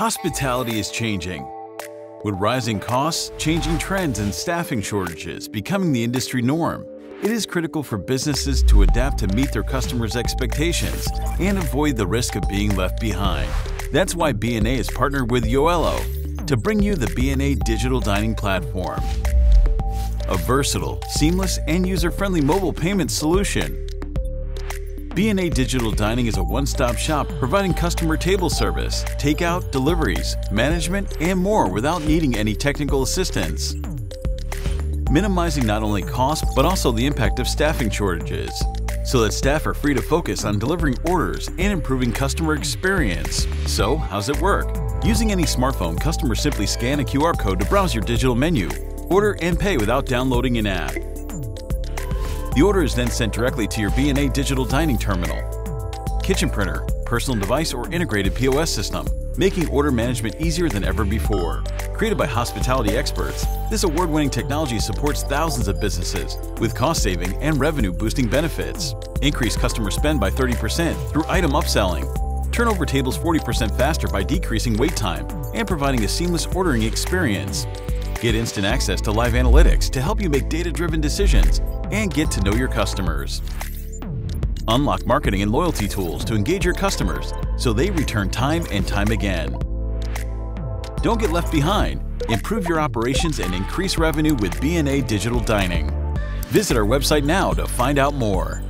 Hospitality is changing. With rising costs, changing trends, and staffing shortages becoming the industry norm, it is critical for businesses to adapt to meet their customers' expectations and avoid the risk of being left behind. That's why BNA has partnered with Yoello to bring you the BNA Digital Dining platform, a versatile, seamless, and user-friendly mobile payment solution. BNA Digital Dining is a one-stop shop providing customer table service, takeout, deliveries, management, and more without needing any technical assistance, minimizing not only cost but also the impact of staffing shortages, so that staff are free to focus on delivering orders and improving customer experience. So, how's it work? Using any smartphone, customers simply scan a QR code to browse your digital menu, order and pay without downloading an app. The order is then sent directly to your BNA Digital Dining terminal, kitchen printer, personal device, or integrated POS system, making order management easier than ever before. Created by hospitality experts, this award-winning technology supports thousands of businesses with cost-saving and revenue-boosting benefits. Increase customer spend by 30% through item upselling. Turn over tables 40% faster by decreasing wait time and providing a seamless ordering experience. Get instant access to live analytics to help you make data-driven decisions and get to know your customers. Unlock marketing and loyalty tools to engage your customers so they return time and time again. Don't get left behind. Improve your operations and increase revenue with BNA Digital Dining. Visit our website now to find out more.